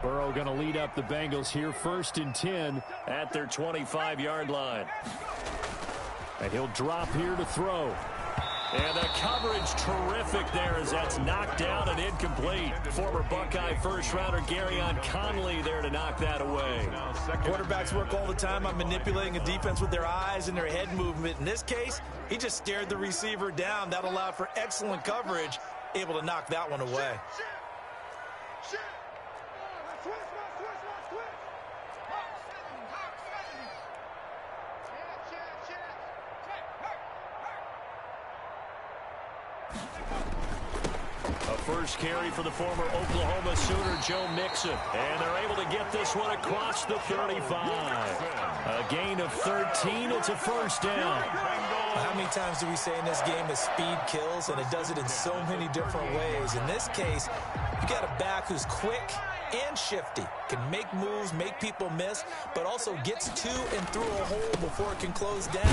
Burrow going to lead up the Bengals here 1st and 10 at their 25-yard line. And he'll drop here to throw. And the coverage terrific there as that's knocked down and incomplete. Former Buckeye first-rounder Garyon Conley there to knock that away. Quarterbacks work all the time on manipulating a defense with their eyes and their head movement. In this case, he just stared the receiver down. That allowed for excellent coverage, able to knock that one away. First carry for the former Oklahoma Sooner, Joe Mixon. And they're able to get this one across the 35. A gain of 13. It's a first down. How many times do we say in this game that speed kills, and it does it in so many different ways? In this case, you got a back who's quick and shifty, can make moves, make people miss, but also gets to and through a hole before it can close down.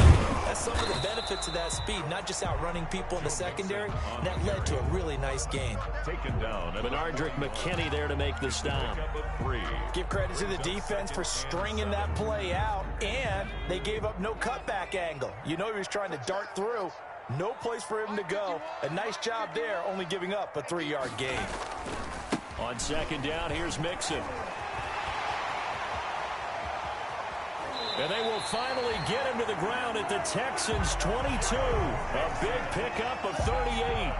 That's some of the benefits of that speed, not just outrunning people in the secondary, and that led to a really nice gain. Taken down. Benardrick McKinney there to make the stop. Give credit to the defense for stringing that play out, and they gave up no cutback angle. You know he was trying to dart through. No place for him to go. A nice job there, only giving up a 3-yard gain. On second down, here's Mixon. And they will finally get him to the ground at the Texans' 22. A big pickup of 38.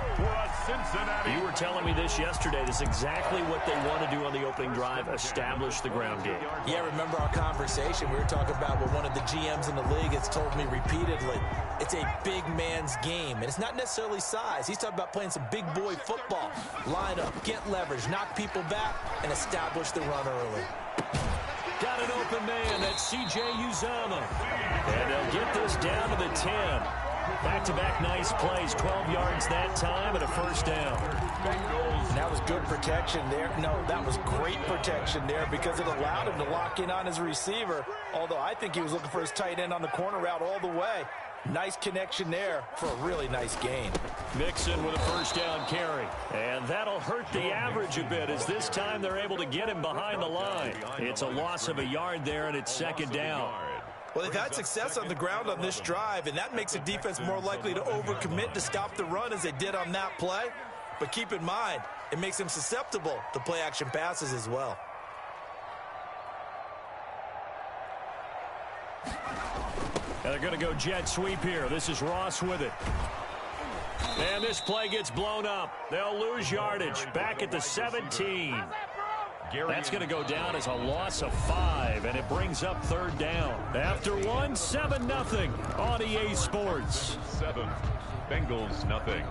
Cincinnati. You were telling me this yesterday. This is exactly what they want to do on the opening drive, establish the ground game. Yeah, remember our conversation? We were talking about what one of the GMs in the league has told me repeatedly. It's a big man's game, and it's not necessarily size. He's talking about playing some big boy football. Line up, get leverage, knock people back, and establish the run early. Got an open man. That's C.J. Uzomah. And they'll get this down to the 10. Back-to-back nice plays. 12 yards that time and a first down. And that was good protection there. No, that was great protection there because it allowed him to lock in on his receiver, although I think he was looking for his tight end on the corner route all the way. Nice connection there for a really nice gain. Mixon with a first down carry. And that'll hurt the average a bit as this time they're able to get him behind the line. It's a loss of a yard there, and it's second down. Well, they've had success on the ground on this drive, and that makes a defense more likely to overcommit to stop the run as they did on that play. But keep in mind, it makes them susceptible to play-action passes as well. And they're going to go jet sweep here. This is Ross with it. And this play gets blown up. They'll lose yardage. Back at the 17. That's going to go down as a loss of 5, and it brings up third down. After one, 7-0 on EA Sports. 7, Bengals nothing.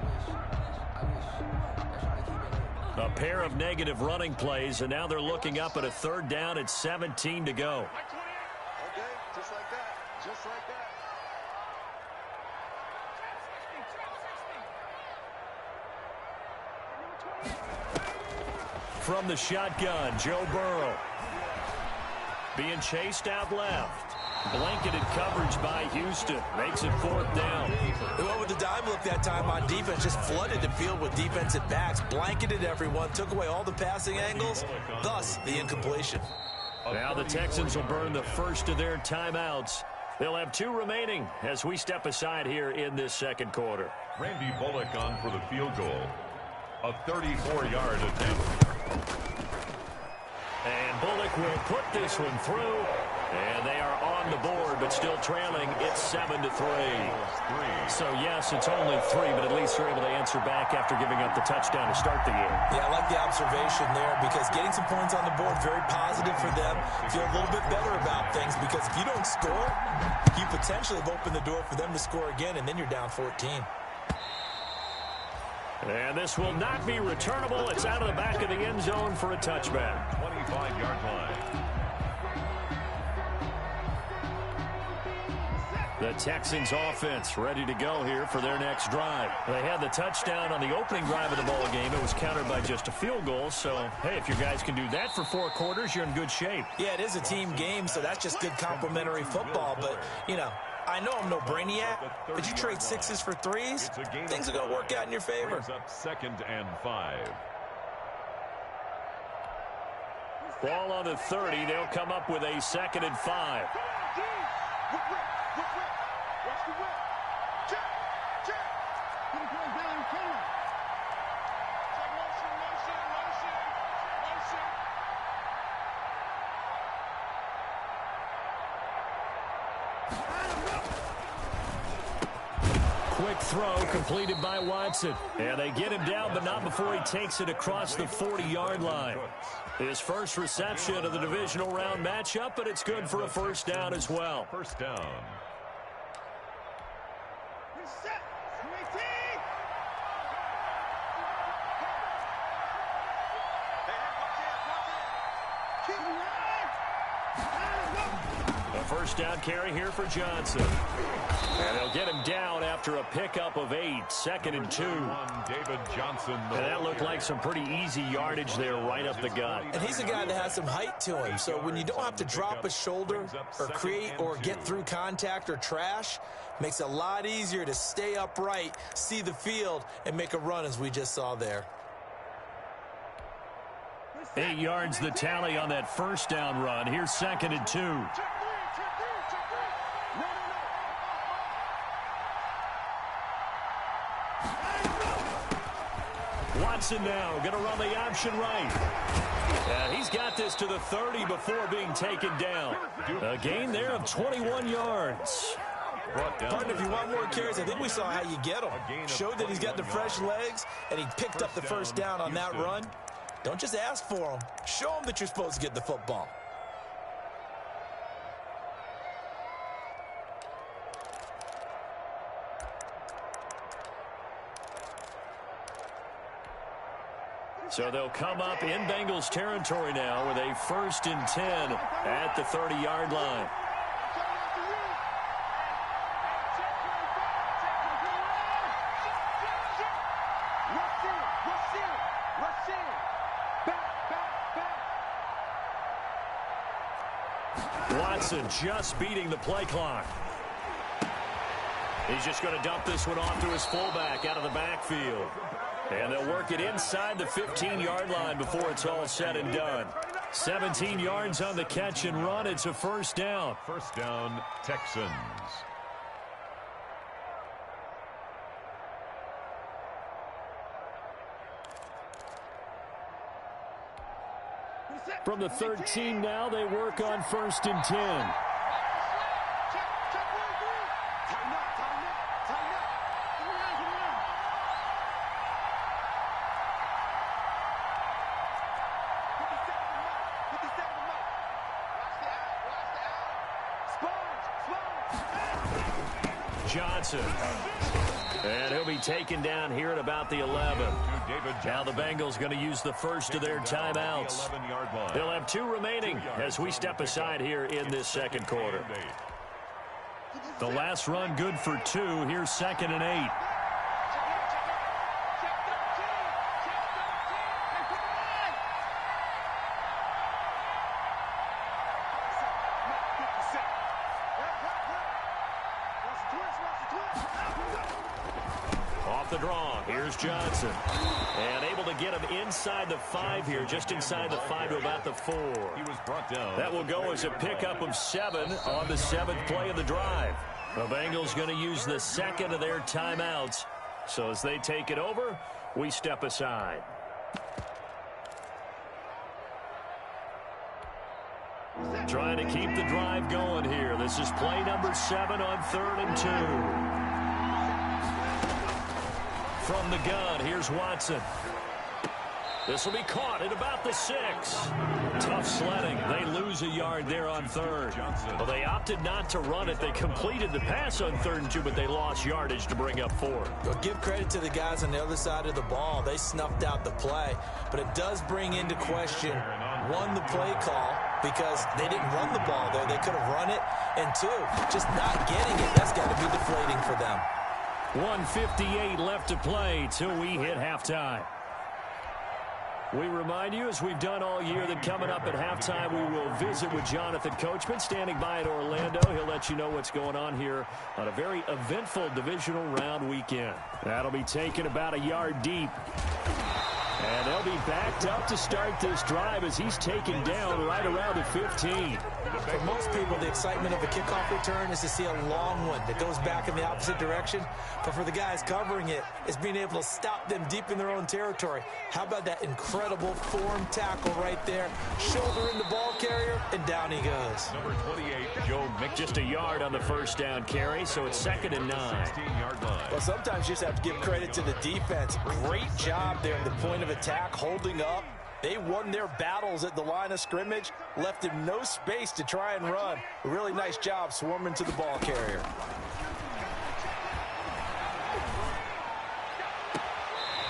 A pair of negative running plays, and now they're looking up at a third down at 17 to go. Okay, just like that. Just like that. From the shotgun, Joe Burrow. Being chased out left. Blanketed coverage by Houston. Makes it fourth down. They went with the dime look that time on defense. Just flooded the field with defensive backs. Blanketed everyone. Took away all the passing angles. Thus, the incompletion. Now the Texans will burn the first of their timeouts. They'll have 2 remaining as we step aside here in this second quarter. Randy Bullock on for the field goal. A 34-yard attempt. And Bullock will put this one through. And they are on the board, but still trailing. It's 7-3. So, yes, it's only 3, but at least they're able to answer back after giving up the touchdown to start the game. Yeah, I like the observation there because getting some points on the board, very positive for them. Feel a little bit better about things because if you don't score, you potentially have opened the door for them to score again, and then you're down 14. And this will not be returnable. It's out of the back of the end zone for a touchback. 25-yard line. The Texans offense ready to go here for their next drive. They had the touchdown on the opening drive of the ball game. It was countered by just a field goal. So, hey, if your guys can do that for 4 quarters, you're in good shape. Yeah, it is a team game, so that's just good complimentary football. But, you know, I know I'm no brainiac, but you trade 6s for 3s, things are going to work out in your favor. Up 2nd and 5. Ball on the 30. They'll come up with a 2nd and 5. Quick throw completed by Watson. And they get him down, but not before he takes it across the 40-yard line. His first reception of the divisional round matchup, but it's good for a first down as well. First down. A first down carry here for Johnson. And they'll get him down after a pickup of 8, 2nd and 2. David Johnson. And that looked like some pretty easy yardage there right up the gut. And he's a guy that has some height to him. So when you don't have to drop a shoulder or create or get through contact or trash, makes it a lot easier to stay upright, see the field, and make a run as we just saw there. 8 yards the tally on that first down run. Here's 2nd and 2. Watson now going to run the option right. He's got this to the 30 before being taken down. A gain there of 21 yards. Partner, if you want more carries, I think we saw how you get them. Showed that he's got the fresh legs, and he picked up the first down on that run. Don't just ask for them. Show them that you're supposed to get the football. So they'll come up in Bengals territory now with a 1st and 10 at the 30-yard line. Watson just beating the play clock. He's just going to dump this one off to his fullback out of the backfield. And they'll work it inside the 15-yard line before it's all said and done. 17 yards on the catch and run. It's a first down. First down, Texans. From the 13 now, they work on 1st and 10. Johnson. And he'll be taken down here at about the 11. Now the Bengals going to use the first of their timeouts. They'll have 2 remaining as we step aside here in this second quarter. The last run good for 2. Here's 2nd and 8. The draw. Here's Johnson. And able to get him inside the 5 here, just inside the 5 to about the 4. He was brought down. That will go as a pickup of 7 on the 7th play of the drive. The Bengals going to use the 2nd of their timeouts. So as they take it over, we step aside. Trying to keep the drive going here. This is play number 7 on 3rd and 2. From the gun, here's Watson. This will be caught at about the 6. Tough sledding. They lose a yard there on 3rd. Well, they opted not to run it. They completed the pass on 3rd and 2, but they lost yardage to bring up 4. Well, give credit to the guys on the other side of the ball. They snuffed out the play. But it does bring into question, 1, the play call, because they didn't run the ball there. They could have run it. And 2, just not getting it. That's got to be deflating for them. 1:58 left to play till we hit halftime. We remind you, as we've done all year, that coming up at halftime, we will visit with Jonathan Coachman, standing by in Orlando. He'll let you know what's going on here on a very eventful divisional round weekend. That'll be taken about a yard deep. And they'll be backed up to start this drive as he's taken down right around the 15. For most people, the excitement of a kickoff return is to see a long one that goes back in the opposite direction. But for the guys covering it, it's being able to stop them deep in their own territory. How about that incredible form tackle right there? Shoulder in the ball carrier, and down he goes. Number 28, Joe Mixon. Just a yard on the first down carry, so it's 2nd and 9. 16-yard line. Well, sometimes you just have to give credit to the defense. Great job there at the point of attack, holding up. They won their battles at the line of scrimmage, left him no space to try and run. A really nice job swarming to the ball carrier.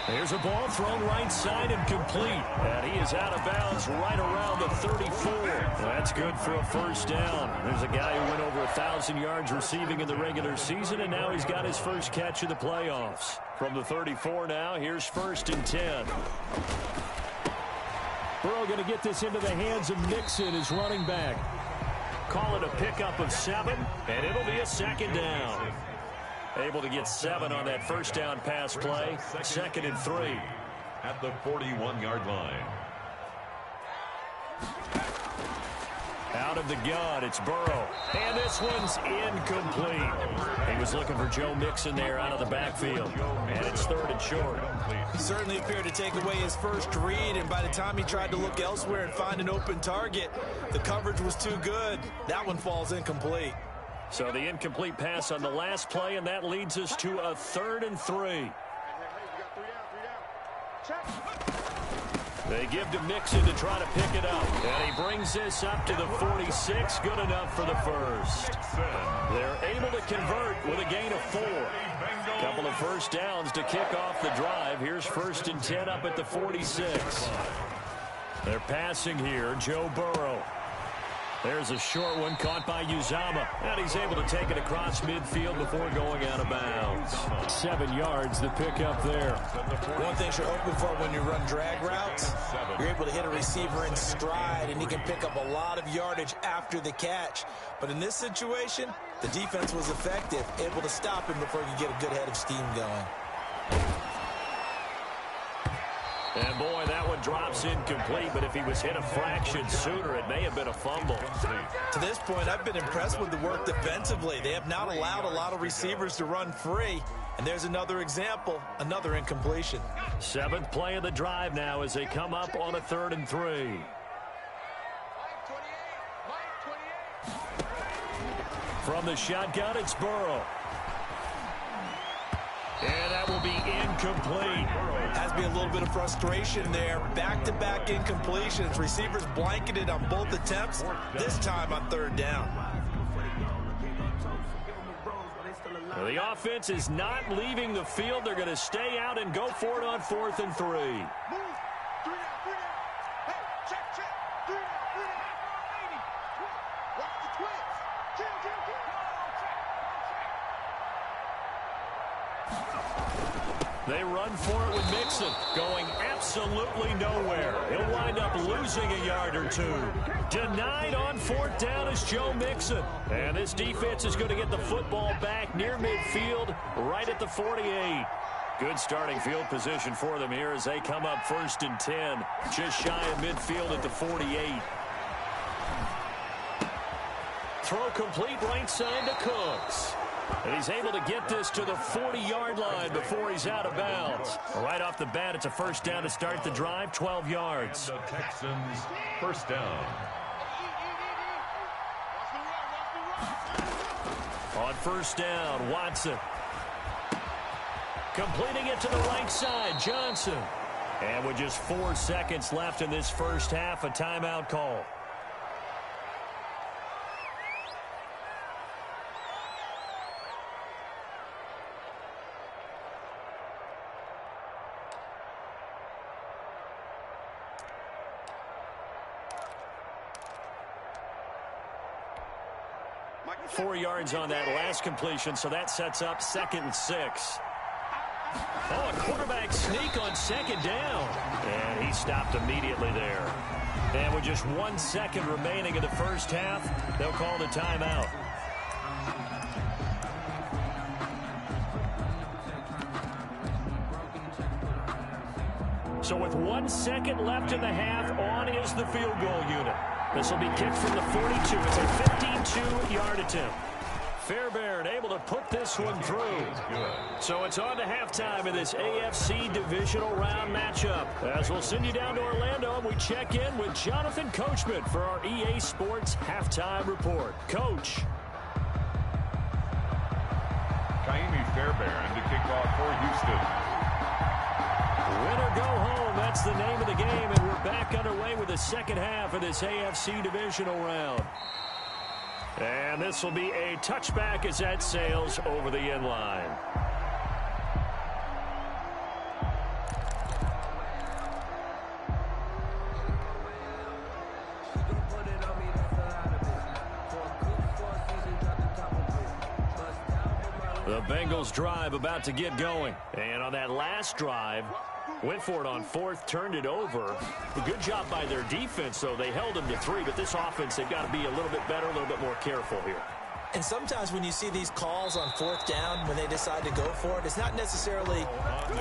There's a ball thrown right side and complete. And he is out of bounds right around the 34. That's good for a first down. There's a guy who went over 1,000 yards receiving in the regular season, and now he's got his first catch of the playoffs. From the 34 now, here's 1st and 10. Burrow going to get this into the hands of Mixon, his running back. Call it a pickup of 7, and it'll be a 2nd down. Able to get 7 on that first down pass play. 2nd and 3. At the 41-yard line. Out of the gun, it's Burrow. And this one's incomplete. He was looking for Joe Mixon there out of the backfield. And it's 3rd and short. He certainly appeared to take away his first read, and by the time he tried to look elsewhere and find an open target, the coverage was too good. That one falls incomplete. So the incomplete pass on the last play, and that leads us to a 3rd and 3. They give to Mixon to try to pick it up. And he brings this up to the 46. Good enough for the first. They're able to convert with a gain of 4. Couple of first downs to kick off the drive. Here's 1st and 10 up at the 46. They're passing here. Joe Burrow. There's a short one caught by Uzama. And he's able to take it across midfield before going out of bounds. 7 yards the pick up there. One thing you're open for when you run drag routes, you're able to hit a receiver in stride, and he can pick up a lot of yardage after the catch. But in this situation, the defense was effective, able to stop him before he could get a good head of steam going. And, boy, that one drops incomplete, but if he was hit a fraction sooner, it may have been a fumble. To this point, I've been impressed with the work defensively. They have not allowed a lot of receivers to run free, and there's another example, another incompletion. 7th play of the drive now as they come up on a 3rd and 3. From the shotgun, it's Burrow. And that will be incomplete. Has to be a little bit of frustration there. Back-to-back incompletions. Receivers blanketed on both attempts, this time on 3rd down. Well, the offense is not leaving the field. They're going to stay out and go for it on 4th and 3. They run for it with Mixon, going absolutely nowhere. He'll wind up losing a yard or 2. Denied on 4th down is Joe Mixon. And this defense is going to get the football back near midfield, right at the 48. Good starting field position for them here as they come up 1st and 10, just shy of midfield at the 48. Throw complete right side to Cooks. And he's able to get this to the 40-yard line before he's out of bounds. Right off the bat, it's a first down to start the drive, 12 yards. And the Texans, first down. On first down, Watson. Completing it to the right side, Johnson. And with just 4 seconds left in this first half, a timeout call. Four yards on that last completion, so that sets up 2nd and 6. Oh, a quarterback sneak on 2nd down. And he stopped immediately there. And with just 1 second remaining in the first half, they'll call the timeout. So with 1 second left in the half, on is the field goal unit. This will be kicked from the 42. It's a 52-yard attempt. Fairbairn able to put this one through. So it's on to halftime in this AFC divisional round matchup. As we'll send you down to Orlando, we check in with Jonathan Coachman for our EA Sports halftime report. Coach. Kaimi Fairbairn to kick off for Houston. Win or go home, that's the name of the game, and we're back underway with the second half of this AFC divisional round. And this will be a touchback as that sails over the end line. The Bengals drive about to get going. And on that last drive, went for it on fourth, turned it over. A good job by their defense, though. They held them to 3, but this offense, they've got to be a little bit better, a little bit more careful here. And sometimes when you see these calls on fourth down, when they decide to go for it, it's not necessarily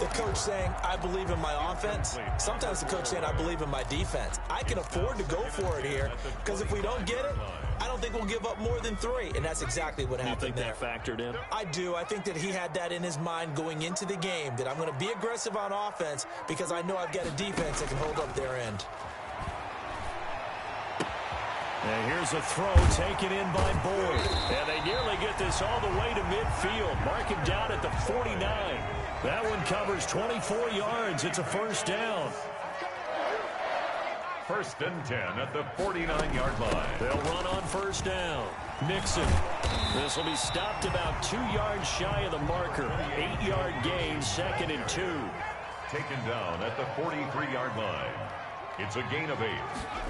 the coach saying, I believe in my offense. Sometimes the coach saying, I believe in my defense. I can afford to go for it here, because if we don't get it, I don't think we'll give up more than 3. And that's exactly what happened there. You think that factored in? I do. I think that he had that in his mind going into the game, that I'm going to be aggressive on offense because I know I've got a defense that can hold up their end. And here's a throw taken in by Boyd. And they nearly get this all the way to midfield. Mark him down at the 49. That one covers 24 yards. It's a first down. First and 10 at the 49-yard line. They'll run on first down. Nixon. This will be stopped about 2 yards shy of the marker. 8-yard gain, second and 2. Taken down at the 43-yard line. It's a gain of 8.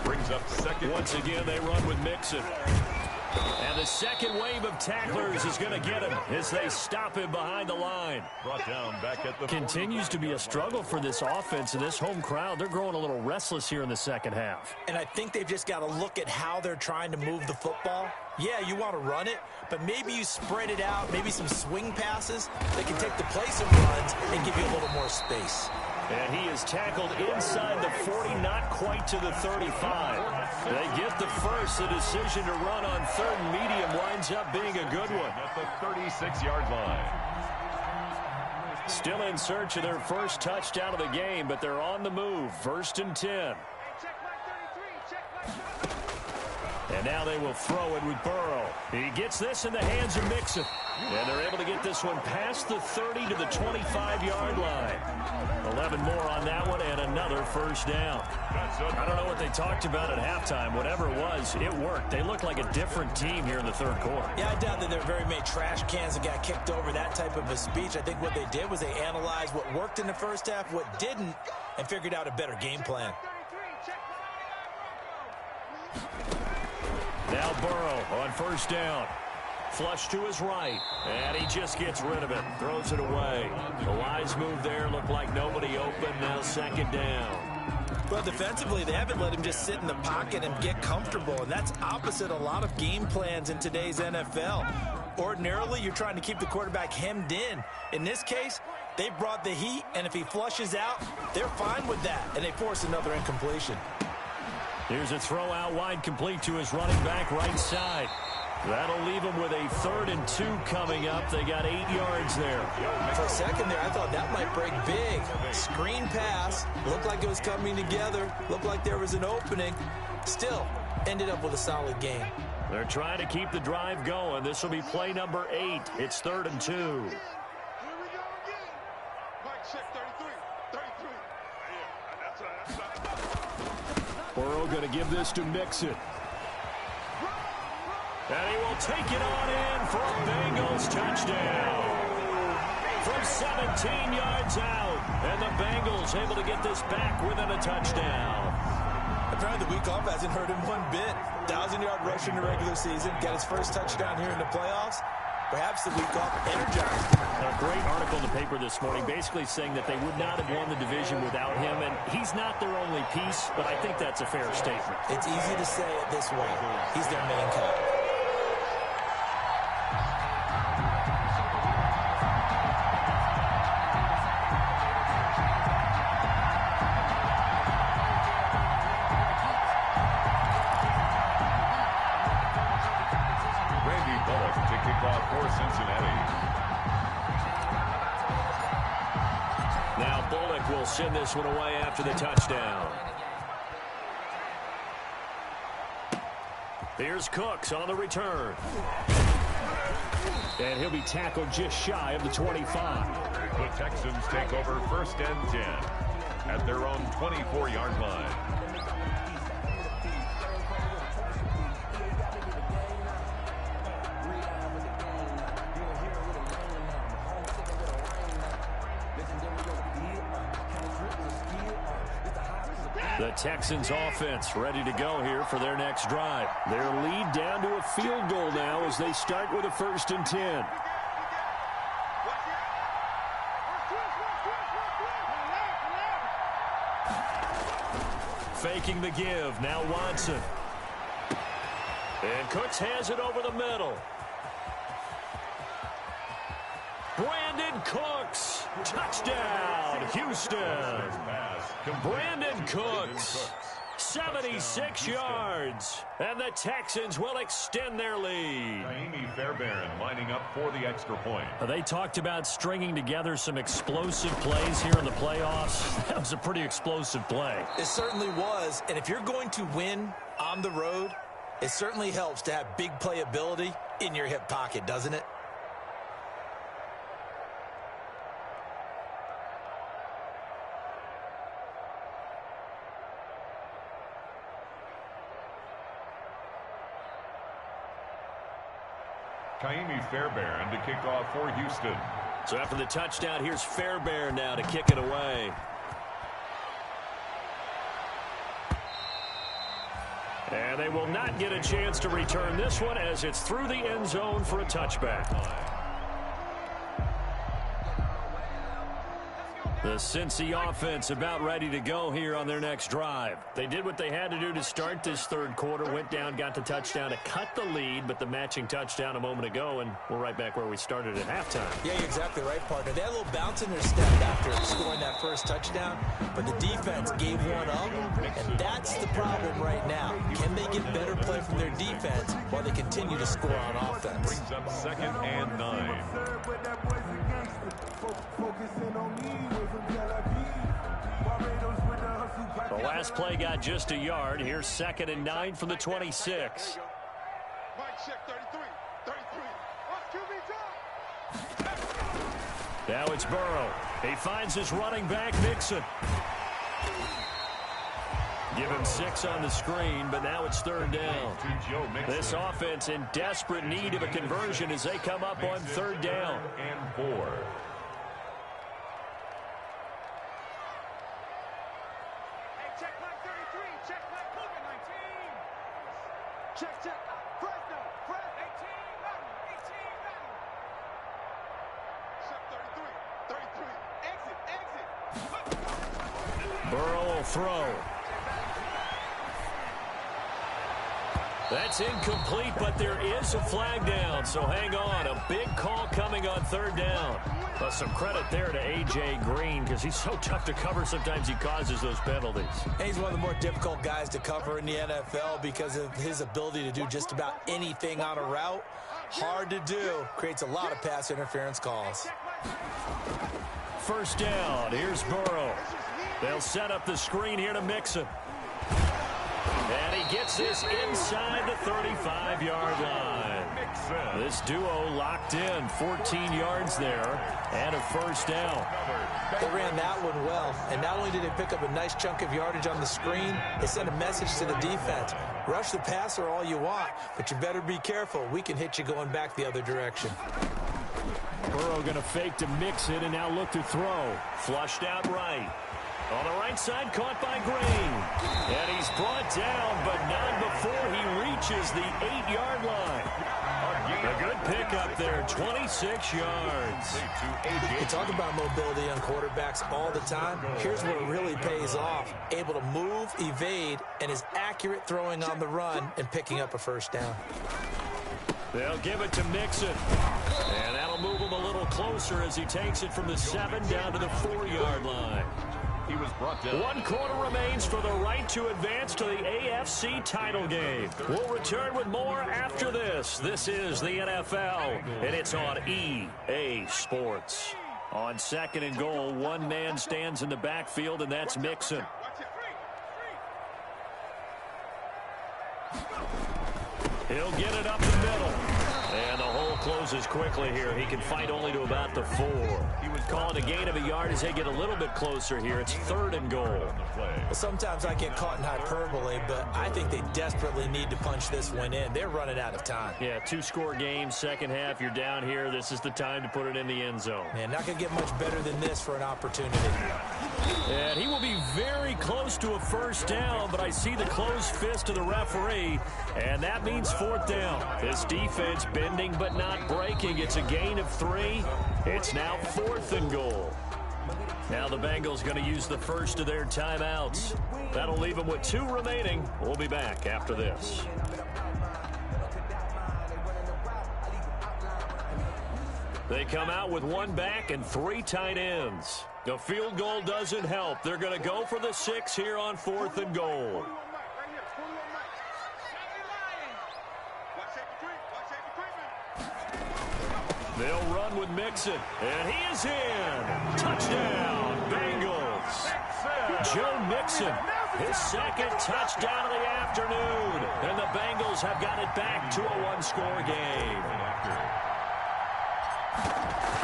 Brings up second. Once again, they run with Mixon. And the second wave of tacklers is going to get him as they stop him behind the line. Brought down back at the Continues to be a struggle for this offense and this home crowd. They're growing a little restless here in the second half. And I think they've just got to look at how they're trying to move the football. Yeah, you want to run it, but maybe you spread it out, maybe some swing passes that can take the place of runs and give you a little more space. And he is tackled inside the 40, not quite to the 35. They get the first. The decision to run on third and medium winds up being a good one. At the 36-yard line. Still in search of their first touchdown of the game, but they're on the move. First and 10. And now they will throw it with Burrow. He gets this in the hands of Mixon. And they're able to get this one past the 30 to the 25-yard line. 11 more on that one and another first down. I don't know what they talked about at halftime. Whatever it was, it worked. They looked like a different team here in the third quarter. Yeah, I doubt that there were very many trash cans that got kicked over, that type of a speech. I think what they did was they analyzed what worked in the first half, what didn't, and figured out a better game plan. Now Burrow on first down. Flush to his right, and he just gets rid of it. Throws it away. The wise move there. Looked like nobody open. Now second down. Well, defensively, they haven't let him just sit in the pocket and get comfortable, and that's opposite a lot of game plans in today's NFL. Ordinarily, you're trying to keep the quarterback hemmed in. In this case, they brought the heat, and if he flushes out, they're fine with that, and they force another incompletion. Here's a throw out wide, complete to his running back right side. That'll leave him with a 3rd and 2 coming up. They got 8 yards there. For a second there, I thought that might break big. Screen pass. Looked like it was coming together. Looked like there was an opening. Still, ended up with a solid game. They're trying to keep the drive going. This will be play number 8. It's 3rd and 2. Here we go again. Mike, check 33. That's right. Burrow going to give this to Mixon. And he will take it on in for a Bengals touchdown. From 17 yards out. And the Bengals able to get this back within a touchdown. Apparently the week off hasn't hurt him one bit. 1,000-yard rush in the regular season. Got his first touchdown here in the playoffs. Perhaps the week off energized. A great article in the paper this morning basically saying that they would not have won the division without him. And he's not their only piece, but I think that's a fair statement. It's easy to say it this way. He's their main guy. kickoff for Cincinnati. Now Bullock will send this one away after the touchdown. Here's Cooks on the return. And he'll be tackled just shy of the 25. The Texans take over 1st and 10 at their own 24-yard line. The Texans offense ready to go here for their next drive. Their lead down to a field goal now as they start with a 1st and 10. Faking the give. Now Watson. And Cooks has it over the middle. Brandon Cooks. Touchdown, Houston. Brandon Cooks. 76 yards. And the Texans will extend their lead. Jaime Fairbairn lining up for the extra point. They talked about stringing together some explosive plays here in the playoffs. That was a pretty explosive play. It certainly was. And if you're going to win on the road, it certainly helps to have big playability in your hip pocket, doesn't it? Jaime Fairbairn to kick off for Houston. So after the touchdown, here's Fairbairn now to kick it away. And they will not get a chance to return this one as it's through the end zone for a touchback. The Cincy offense about ready to go here on their next drive. They did what they had to do to start this 3rd quarter, went down, got the touchdown to cut the lead, but the matching touchdown a moment ago, and we're right back where we started at halftime. Yeah, you're exactly right, partner. They had a little bounce in their step after scoring that first touchdown, but the defense gave one up, and that's the problem right now. Can they get better play from their defense while they continue to score on offense? Brings up 2nd and 9. The last play got just a yard. Here's 2nd and 9 from the 26. Now it's Burrow. He finds his running back, Mixon. Give him 6 on the screen, but now it's 3rd down. This offense in desperate need of a conversion as they come up on 3rd down. And 4. Burrow will throw. That's incomplete, but there is a flag down, so hang on. A big call coming on 3rd down. Well, some credit there to A.J. Green because he's so tough to cover. Sometimes he causes those penalties. And he's one of the more difficult guys to cover in the NFL because of his ability to do just about anything on a route. Hard to do. Creates a lot of pass interference calls. 1st down. Here's Burrow. They'll set up the screen here to Mixon. And he gets this inside the 35-yard line. This duo locked in. 14 yards there and a 1st down. They ran that one well. And not only did they pick up a nice chunk of yardage on the screen, they sent a message to the defense. Rush the passer all you want, but you better be careful. We can hit you going back the other direction. Burrow going to fake to Mixon and now look to throw. Flushed out right. On the right side, caught by Green. And he's brought down, but not before he reaches the 8-yard line. A good pickup there, 26 yards. We talk about mobility on quarterbacks all the time. Here's where it really pays off. Able to move, evade, and is accurate throwing on the run and picking up a 1st down. They'll give it to Mixon. And that'll move him a little closer as he takes it from the 7 down to the 4-yard line. He was brought down. 1 quarter remains for the right to advance to the AFC title game. We'll return with more after this. This is the NFL, and it's on EA Sports. On 2nd and goal, one man stands in the backfield, and that's Mixon. He'll get it up the middle. And the hole closes quickly here. He can fight only to about the 4. He was calling a gain of a yard as they get a little bit closer here. It's 3rd and goal. Well, sometimes I get caught in hyperbole, but I think they desperately need to punch this one in. They're running out of time. Yeah, 2-score game, second half. You're down here. This is the time to put it in the end zone. Man, not going to get much better than this for an opportunity. And he will be very close to a first down, but I see the closed fist of the referee, and that means 4th down. This defense bending but not breaking. It's a gain of 3. It's now 4th and goal. Now the Bengals going to use the first of their timeouts. That'll leave them with 2 remaining. We'll be back after this. They come out with 1 back and 3 tight ends. The field goal doesn't help. They're going to go for the 6 here on 4th and goal. They'll run with Mixon, and he is in. Touchdown, Bengals. Joe Mixon, his 2nd touchdown of the afternoon. And the Bengals have got it back to a 1-score game.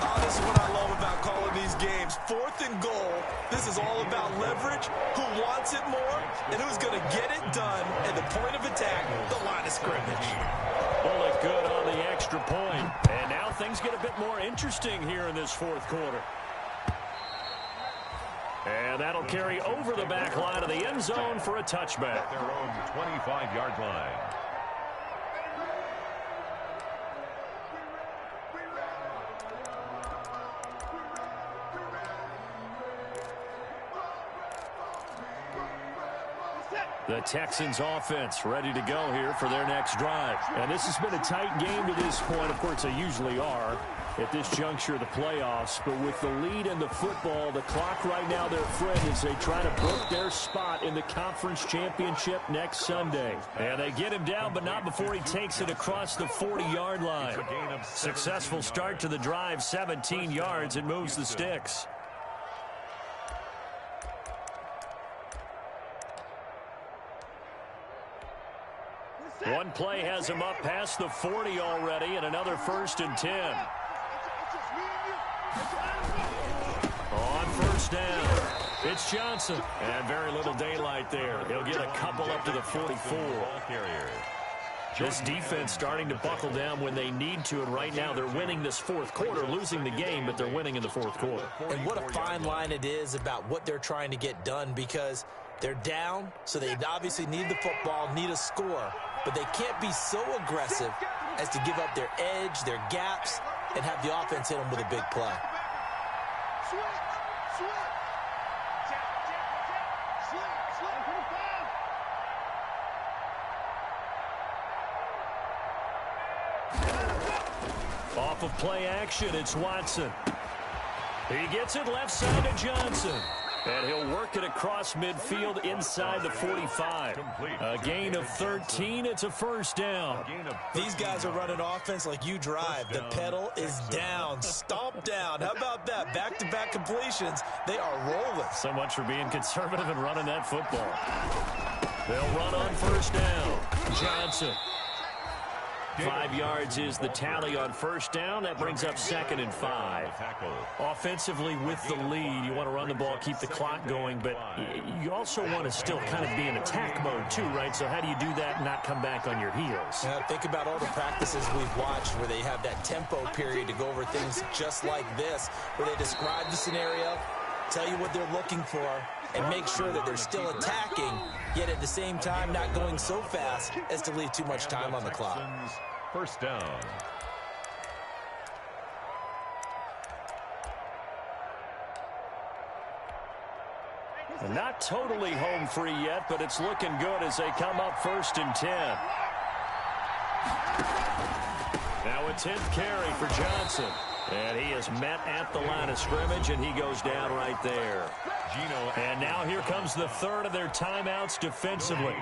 Oh, this is what I love about calling these games. 4th and goal. This is all about leverage, who wants it more, and who's going to get it done at the point of attack, the line of scrimmage. Bullet good on the extra point. And now things get a bit more interesting here in this 4th quarter. And that'll carry over the back line of the end zone for a touchback. Their own 25-yard line. The Texans offense ready to go here for their next drive. And this has been a tight game to this point. Of course, they usually are at this juncture of the playoffs. But with the lead in the football, the clock right now, their friend, as they try to book their spot in the conference championship next Sunday. And they get him down, but not before he takes it across the 40-yard line. Successful start to the drive, 17 yards, and moves the sticks. One play has him up past the 40 already, and another 1st and 10. On 1st down, it's Johnson. And very little daylight there. He'll get a couple up to the 44. This defense starting to buckle down when they need to, and right now they're winning this 4th quarter, losing the game, but they're winning in the 4th quarter. And what a fine line it is about what they're trying to get done, because they're down, so they obviously need the football, need a score. But they can't be so aggressive as to give up their edge, their gaps, and have the offense hit them with a big play. Off of play action, it's Watson. He gets it left side to Johnson. And he'll work it across midfield inside the 45. A gain of 13. It's a 1st down. These guys are running offense like you drive. The pedal is down. Stomp down. How about that? Back-to-back completions. They are rolling. So much for being conservative and running that football. They'll run on 1st down. Johnson. 5 yards is the tally on 1st down. That brings up 2nd and 5. Offensively with the lead, you want to run the ball, keep the clock going, but you also want to still kind of be in attack mode too, right? So how do you do that and not come back on your heels? Think about all the practices we've watched where they have that tempo period to go over things just like this, where they describe the scenario, tell you what they're looking for, and make sure that they're still attacking, yet at the same time not going so fast as to leave too much time on the clock. 1st down. And not totally home free yet, but it's looking good as they come up 1st and 10. Now a 10th carry for Johnson. And he is met at the line of scrimmage, and he goes down right there. And now here comes the third of their timeouts defensively.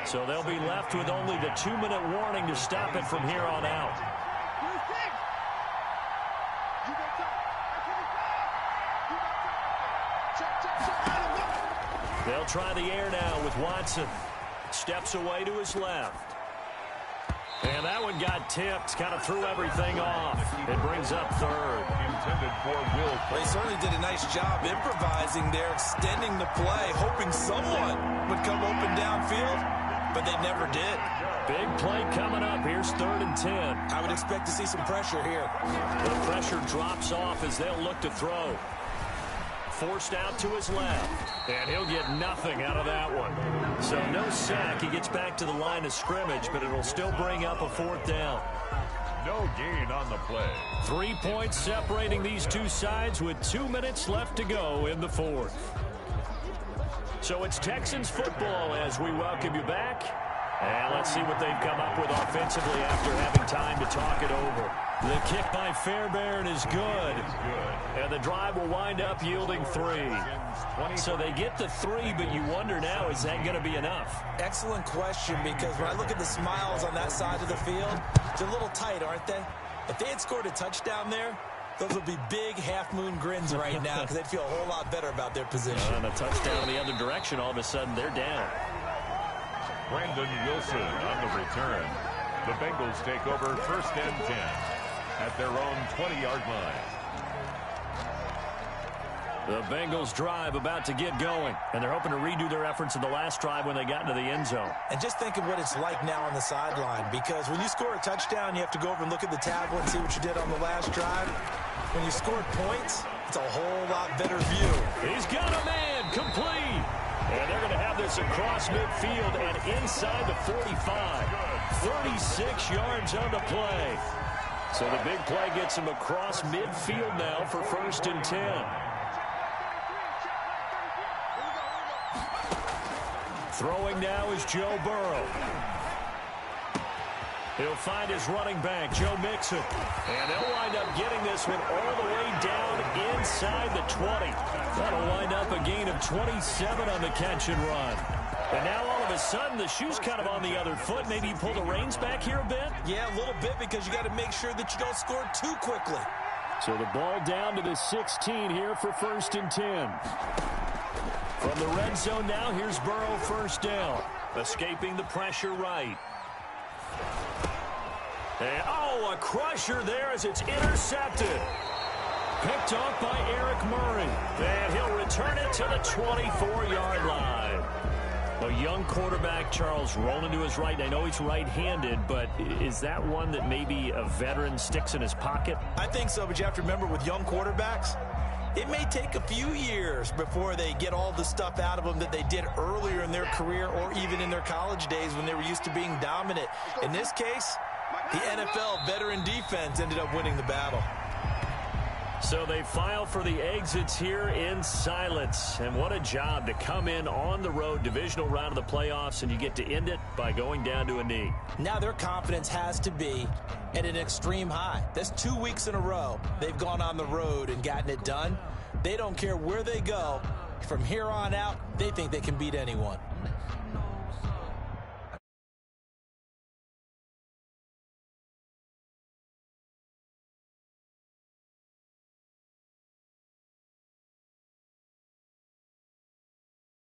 So they'll be left with only the 2-minute warning to stop it from here on out. They'll try the air now with Watson. Steps away to his left. And that one got tipped, kind of threw everything off. It brings up third. Intended for Will. They certainly did a nice job improvising there, extending the play, hoping someone would come open downfield, but they never did. Big play coming up. Here's 3rd and 10. I would expect to see some pressure here. The pressure drops off as they'll look to throw. Forced out to his left, and he'll get nothing out of that one. So no sack. He gets back to the line of scrimmage, but it'll still bring up a 4th down. No gain on the play. 3 points separating these two sides with 2 minutes left to go in the 4th. So it's Texans football as we welcome you back. And let's see what they've come up with offensively after having time to talk it over. The kick by Fairbairn is good. And the drive will wind up yielding 3. So they get the 3, but you wonder now, is that going to be enough? Excellent question, because when I look at the smiles on that side of the field, they're a little tight, aren't they? If they had scored a touchdown there, those would be big half-moon grins right now because they'd feel a whole lot better about their position. And a touchdown the other direction, all of a sudden they're down. Brandon Wilson on the return. The Bengals take over 1st and 10 at their own 20-yard line. The Bengals drive about to get going, and they're hoping to redo their efforts in the last drive when they got into the end zone. And just think of what it's like now on the sideline, because when you score a touchdown, you have to go over and look at the tablet and see what you did on the last drive. When you scored points, it's a whole lot better view. He's got a man, complete. And they're going to have this across midfield and inside the 45. 36 yards on the play. So the big play gets him across midfield now for 1st and 10. Throwing now is Joe Burrow. He'll find his running back, Joe Mixon. And they'll wind up getting this one all the way down inside the 20. That'll wind up a gain of 27 on the catch and run. And now all of a sudden the shoe's kind of on the other foot. Maybe you pull the reins back here a bit? Yeah, a little bit, because you got to make sure that you don't score too quickly. So the ball down to the 16 here for 1st and 10. From the red zone now, here's Burrow 1st down. Escaping the pressure right. And, oh, a crusher there as it's intercepted. Picked off by Eric Murray. And he'll return it to the 24-yard line. A young quarterback, Charles, rolling to his right. I know he's right-handed, but is that one that maybe a veteran sticks in his pocket? I think so, but you have to remember with young quarterbacks, it may take a few years before they get all the stuff out of them that they did earlier in their career or even in their college days when they were used to being dominant. In this case, the NFL veteran defense ended up winning the battle. So they file for the exits here in silence. And what a job to come in on the road, divisional round of the playoffs, and you get to end it by going down to a knee. Now their confidence has to be at an extreme high. That's 2 weeks in a row they've gone on the road and gotten it done. They don't care where they go. From here on out, they think they can beat anyone.